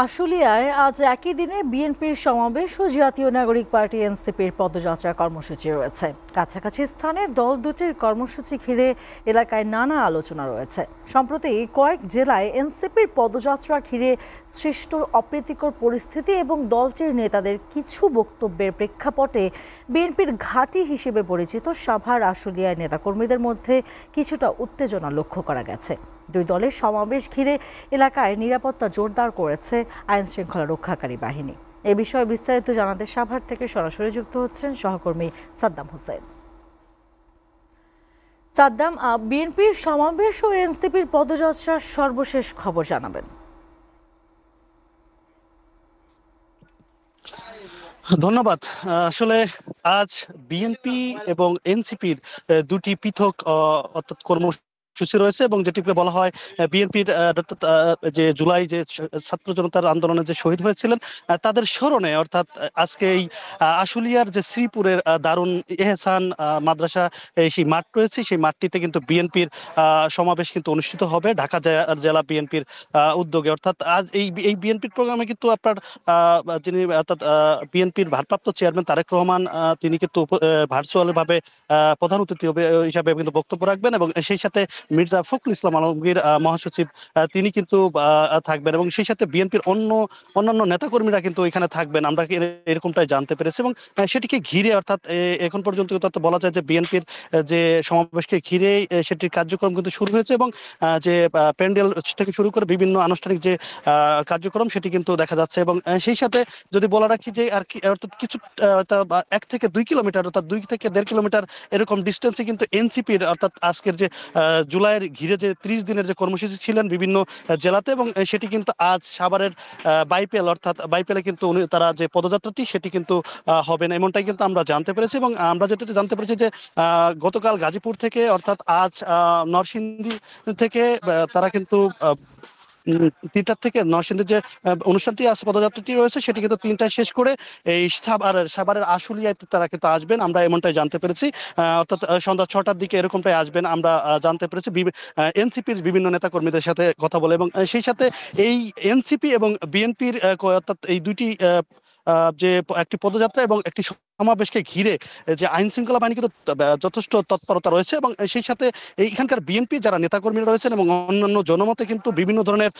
আশুলিয়ায় আজ একই দিনে বিএনপির সমাবেশ ও জাতীয় নাগরিক পার্টি এনসিপির পদযাত্রা কর্মসূচি রয়েছে। কাছাকাছি স্থানে দল দুটির কর্মসূচি ঘিরে এলাকায় নানা আলোচনা রয়েছে। সম্প্রতি কয়েক জেলায় এনসিপির পদযাত্রা ঘিরে সৃষ্ট অপ্রীতিকর পরিস্থিতি এবং দলটির নেতাদের কিছু বক্তব্যের প্রেক্ষাপটে বিএনপির ঘাঁটি হিসেবে পরিচিত সাভার আশুলিয়ার নেতাকর্মীদের মধ্যে কিছুটা উত্তেজনা লক্ষ্য করা গেছে। দুই দলের সমাবেশ ঘিরে এলাকায় নিরাপত্তা জোরদার করেছে আইন শৃঙ্খলা রক্ষাকারী বাহিনী। এ বিষয়ে বিস্তারিত জানাতে সাভার থেকে সরাসরি যুক্ত হচ্ছেন সহকর্মী সাদ্দাম হোসেন। সাদ্দাম, বিএনপির সমাবেশ ও এনসিপির পদযাত্রার সর্বশেষ খবর জানাবেন। ধন্যবাদ। আসলে আজ বিএনপি এবং এনসিপির দুটি পৃথক অর্থাৎ কর্মসূচি রয়েছে এবং যেটিকে বলা হয় বিএনপির যে জুলাই যে ছাত্র জনতার আন্দোলনে যে শহীদ হয়েছিলেন তাদের স্মরণে, অর্থাৎ আজকে এই আশুলিয়ার যে শ্রীপুরের দারুন এহসান মাদ্রাসা সেই মাঠ রয়েছে, সেই মাঠটিতে কিন্তু বিএনপির সমাবেশ কিন্তু অনুষ্ঠিত হবে ঢাকা জেলা বিএনপির উদ্যোগে। অর্থাৎ আজ এই বিএনপির প্রোগ্রামে কিন্তু আপনার যিনি অর্থাৎ বিএনপির ভারপ্রাপ্ত চেয়ারম্যান তারেক রহমান তিনি কিন্তু ভার্চুয়াল ভাবে প্রধান অতিথি হিসাবে কিন্তু বক্তব্য রাখবেন এবং সেই সাথে মির্জা ফখরুল ইসলাম আলমগীর মহাসচিব তিনি কিন্তু থাকবেন এবং সেই সাথে বিএনপির অন্যান্য নেতাকর্মীরা কিন্তু এখানে থাকবেন, আমরা এরকমটাই জানতে পেরেছি। এবং সেটিকে ঘিরে, অর্থাৎ এখন পর্যন্ত বলা যায় যে বিএনপির যে সমাবেশকে ঘিরে সেটির কার্যক্রম কিন্তু শুরু হয়েছে এবং যে প্যান্ডেল থেকে শুরু করে বিভিন্ন আনুষ্ঠানিক যে কার্যক্রম সেটি কিন্তু দেখা যাচ্ছে। এবং সেই সাথে যদি বলা রাখি যে আর কি, অর্থাৎ কিছু 1 থেকে 2 কিলোমিটার, অর্থাৎ 2 থেকে 1.5 কিলোমিটার এরকম ডিস্টেন্সে কিন্তু এনসিপির, অর্থাৎ আজকের যে জুলাইয়ের ঘিরে যে 30 দিনের যে কর্মসূচি ছিলেন বিভিন্ন জেলাতে, এবং সেটি কিন্তু আজ সাভারের বাইপেল, অর্থাৎ বাইপেলে কিন্তু তারা যে পদযাত্রাটি সেটি কিন্তু হবে না, এমনটাই কিন্তু আমরা জানতে পেরেছি। এবং আমরা যেটা জানতে পেরেছি যে গতকাল গাজীপুর থেকে, অর্থাৎ আজ নরসিংদী থেকে তারা কিন্তু 3টার থেকে নরসিংদীর যে অনুষ্ঠানটি আছে, পদযাত্রাটি রয়েছে, সেটি কিন্তু 3টায় শেষ করে এই সাভারের আশুলিয়াতে তারা কিন্তু আসবেন, আমরা এমনটাই জানতে পেরেছি। অর্থাৎ সন্ধ্যা 6টার দিকে এরকমটাই আসবেন, আমরা জানতে পেরেছি এনসিপির বিভিন্ন নেতা কর্মীদের সাথে কথা বলে। এবং সেই সাথে এই এনসিপি এবং বিএনপির অর্থাৎ এই দুইটি যে একটি পদযাত্রা এবং একটি সমাবেশকে ঘিরে যে আইন শৃঙ্খলা বাহিনী কিন্তু যথেষ্ট তৎপরতা রয়েছে। এবং সেই সাথে এইখানকার বিএনপি যারা নেতাকর্মীরা রয়েছেন এবং অন্যান্য জনমতে কিন্তু বিভিন্ন ধরনের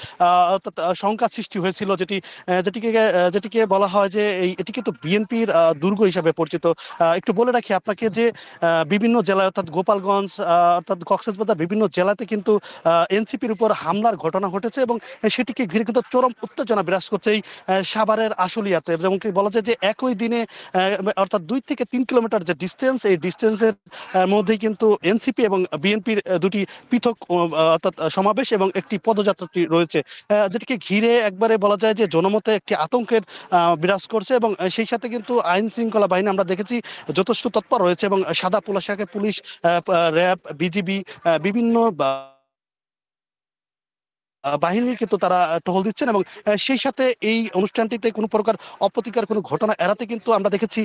অর্থাৎ শঙ্কা সৃষ্টি হয়েছিল, যেটিকে বলা হয় যে এটি কিন্তু বিএনপির দুর্গ হিসাবে পরিচিত। একটু বলে রাখি আপনাকে যে বিভিন্ন জেলায়, অর্থাৎ গোপালগঞ্জ, অর্থাৎ কক্সবাজার, বিভিন্ন জেলাতে কিন্তু এনসিপির উপর হামলার ঘটনা ঘটেছে এবং সেটিকে ঘিরে কিন্তু চরম উত্তেজনা বিরাজ করছে এই সাভারের আশুলিয়াতে। যেমন কি বলা যায় যে একই দিনে অর্থাৎ 2 থেকে 3 কিলোমিটার যে ডিস্টেন্স, এই ডিস্টেন্সের মধ্যেই কিন্তু এনসিপি এবং বিএনপির দুটি পৃথক অর্থাৎ সমাবেশ এবং একটি পদযাত্রাটি রয়েছে, যেটিকে ঘিরে একবারে বলা যায় যে জনমতে একটি আতঙ্কের বিরাজ করছে। এবং সেই সাথে কিন্তু আইন শৃঙ্খলা বাহিনী আমরা দেখেছি যথেষ্ট তৎপর রয়েছে এবং সাদা পোশাকে পুলিশ, র্যাব, বিজিবি, বিভিন্ন বাহিনীর কিন্তু তারা টহল দিচ্ছেন। এবং সেই সাথে এই অনুষ্ঠানটিতে কোনো প্রকার অপ্রীতিকর কোনো ঘটনা এড়াতে কিন্তু আমরা দেখেছি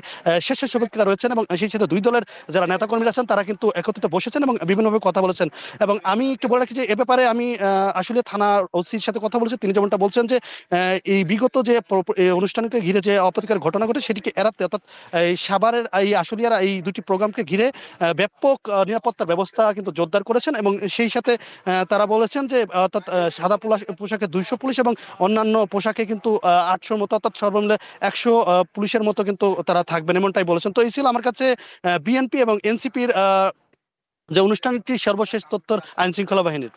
স্বেচ্ছাসেবকরা রয়েছেন এবং সেই সাথে দুই দলের যারা নেতাকর্মীরা আছেন তারা কিন্তু একত্রিত বসেছেন এবং বিভিন্নভাবে কথা বলেছেন। এবং আমি একটু বলে রাখি যে এ ব্যাপারে আমি আসলে থানার ওসির সাথে কথা বলেছি, তিনি যেমনটা বলছেন যে এই বিগত যে অনুষ্ঠানকে ঘিরে যে অপ্রীতিকর ঘটনা ঘটে সেটিকে এড়াতে, অর্থাৎ এই সাভারের এই আশুলিয়ার এই দুটি প্রোগ্রামকে ঘিরে ব্যাপক নিরাপত্তার ব্যবস্থা কিন্তু জোরদার করেছেন। এবং সেই সাথে তারা বলেছেন যে অর্থাৎ সাদা পোশাকে 200 পুলিশ এবং অন্যান্য পোশাকে কিন্তু 800 মতো, অর্থাৎ সর্বমূল্যে 100 পুলিশের মতো কিন্তু তারা থাকবেন, এমনটাই বলেছেন। তো এই ছিল আমার কাছে বিএনপি এবং এনসিপির যে অনুষ্ঠানটি সর্বশেষ তথ্য আইন শৃঙ্খলা বাহিনীর।